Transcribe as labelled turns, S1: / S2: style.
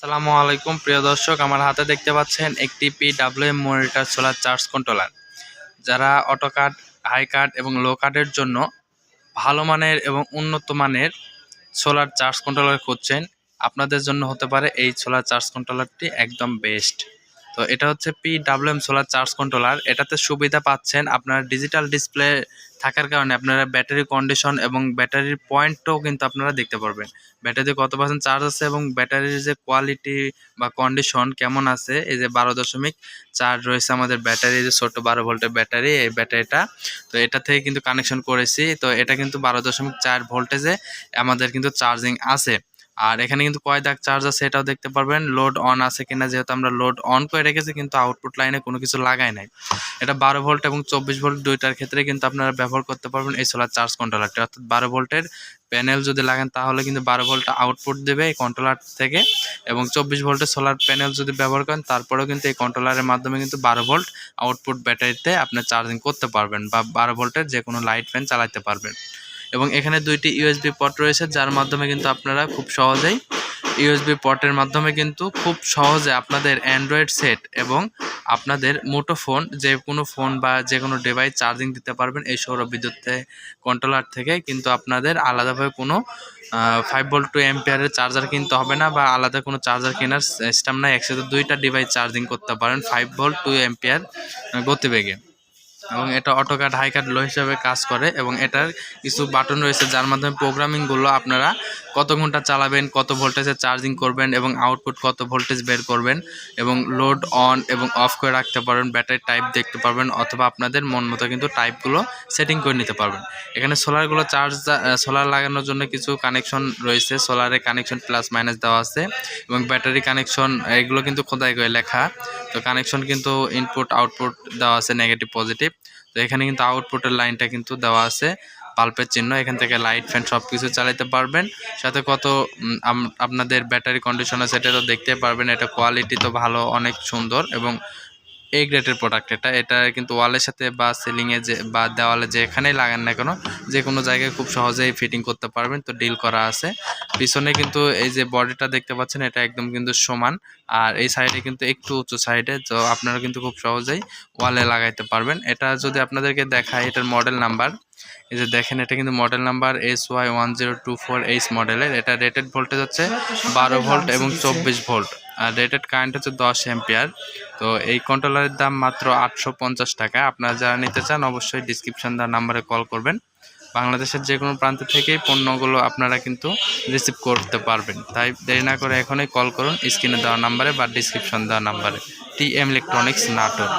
S1: আসসালামু আলাইকুম প্রিয় দর্শক, আমার হাতে দেখতে পাচ্ছেন একটি PWM monitor solar charge controller. যারা অটো কাট, হাই কাট এবং লো কাটের জন্য ভালো মানের এবং উন্নত মানের সোলার চার্জ কন্ট্রোলার খুঁজছেন, আপনাদের জন্য হতে পারে এই সোলার চার্জ কন্ট্রোলারটি একদম বেস্ট। তো এটা হচ্ছে পিডব্লিউএম সোলার চার্জ কন্ট্রোলার। এটাতে সুবিধা পাচ্ছেন আপনার ডিজিটাল ডিসপ্লে থাকার কারণে আপনারা ব্যাটারি কন্ডিশন এবং ব্যাটারির পয়েন্টও কিন্তু আপনারা দেখতে পারবেন। ব্যাটারিতে কত পার্সেন্ট চার্জ আছে এবং ব্যাটারির যে কোয়ালিটি বা কন্ডিশন কেমন আছে। এই যে 12.4 রয়েছে আমাদের ব্যাটারি, যে ছোট 12 ভোল্টের ব্যাটারি, এই ব্যাটারিটা তো এটা থেকে কিন্তু কানেকশন করেছি। তো এটা কিন্তু 12.4 ভোল্টেজে আমাদের কিন্তু চার্জিং আছে। আর এখানে কিন্তু কয় দাগ চার্জ আছে এটাও দেখতে পারবেন, লোড অন আছে কিনা, যেহেতু আমরা লোড অন করে রেখেছি কিন্তু আউটপুট লাইনে কোনো কিছু লাগাই নাই। এটা 12 ভোল্ট এবং 24 ভোল্ট দুইটার ক্ষেত্রে কিন্তু আপনারা ব্যবহার করতে পারবেন এই সোলার চার্জ কন্ট্রোলারটি। অর্থাৎ 12 ভোল্টের প্যানেল যদি লাগান তাহলে কিন্তু 12 ভোল্ট আউটপুট দেবে এই কন্ট্রোলার থেকে, এবং 24 ভোল্টের সোলার প্যানেল যদি ব্যবহার করেন তারপরেও কিন্তু এই কন্ট্রোলারের মাধ্যমে কিন্তু 12 ভোল্ট আউটপুট ব্যাটারিতে আপনি চার্জিং করতে পারবেন বা 12 ভোল্টের যে কোনো লাইট ফ্যান চালাতে পারবেন। এবং এখানে দুইটি ইউএসবি পোর্ট রয়েছে, যার মাধ্যমে কিন্তু আপনারা খুব সহজেই ইউএসবি পোর্টের মাধ্যমে কিন্তু খুব সহজে আপনাদের অ্যান্ড্রয়েড সেট এবং আপনাদের মুঠোফোন, যে কোনো ফোন বা যে কোনো ডিভাইস চার্জিং দিতে পারবেন এই সৌর বিদ্যুৎ কন্ট্রোলার থেকে। কিন্তু আপনাদের আলাদাভাবে কোনো 5 ভোল্ট 2 অ্যাম্পিয়ারের চার্জার কিনতে হবে না বা আলাদা কোনো চার্জার কেনার সিস্টেম নাই। একসাথে দুইটা ডিভাইস চার্জিং করতে পারেন 5 ভোল্ট 2 অ্যাম্পিয়ার গতিবেগে। এবং এটা অটো কাট, হাই কাট, লো হিসাবে কাজ করে। এবং এটার কিছু বাটন রয়েছে যার মাধ্যমে প্রোগ্রামিংগুলো আপনারা কত ঘন্টা চালাবেন, কত ভোল্টেজে চার্জিং করবেন এবং আউটপুট কত ভোল্টেজ বের করবেন, এবং লোড অন এবং অফ করে রাখতে পারবেন, ব্যাটারি টাইপ দেখতে পারবেন, অথবা আপনাদের মন মতো কিন্তু টাইপগুলো সেটিং করে নিতে পারবেন। এখানে সোলারগুলো সোলার লাগানোর জন্য কিছু কানেকশন রয়েছে, সোলারে কানেকশন প্লাস মাইনাস দেওয়া আছে এবং ব্যাটারি কানেকশন এগুলো কিন্তু খোদাই করে লেখা। তো কানেকশন কিন্তু ইনপুট আউটপুট দেওয়া আছে, নেগেটিভ পজিটিভ। তো এখানে কিন্তু আউটপুটের লাইনটা কিন্তু দেওয়া আছে বাল্বের চিহ্ন, এখান থেকে লাইট ফ্যান সব কিছু চালাতে পারবেন। সাথে কত আপনাদের ব্যাটারি কন্ডিশন আছে এটা তো দেখতে পারবেন। এটা কোয়ালিটি তো ভালো, অনেক সুন্দর এবং এই গ্রেডের প্রোডাক্ট। এটা কিন্তু ওয়ালের সাথে বা সিলিংয়ে যে বা দেওয়ালে যেখানেই লাগান না কেন যে কোনো জায়গায় খুব সহজেই ফিটিং করতে পারবেন। তো ডিল করা আছে। পিছনে কিন্তু এই যে বডিটা দেখতে পাচ্ছেন এটা একদম কিন্তু সমান, আর এই সাইডে কিন্তু একটু উঁচু সাইডে, তো আপনারা কিন্তু খুব সহজেই ওয়ালে লাগাইতে পারবেন। এটা যদি আপনাদেরকে দেখায়, এটার মডেল নাম্বার এই যে দেখেন, এটা কিন্তু মডেল নাম্বার SY1024H মডেলের। এটা রেটেড ভোল্টেজ হচ্ছে 12 ভোল্ট এবং 24 ভোল্ট, আর রেটেড কারেন্ট হচ্ছে 10 অ্যাম্পিয়ার। তো এই কন্ট্রোলারের দাম মাত্র 850 টাকা। আপনারা যারা নিতে চান অবশ্যই ডিসক্রিপশন দেওয়া নাম্বারে কল করবেন। বাংলাদেশের যে কোনো প্রান্ত থেকেই পণ্যগুলো আপনারা কিন্তু রিসিভ করতে পারবেন। তাই দেরি না করে এখনই কল করুন স্ক্রিনে দেওয়া নাম্বারে বা ডিসক্রিপশন দেওয়া নাম্বারে। TM electronics, Natore.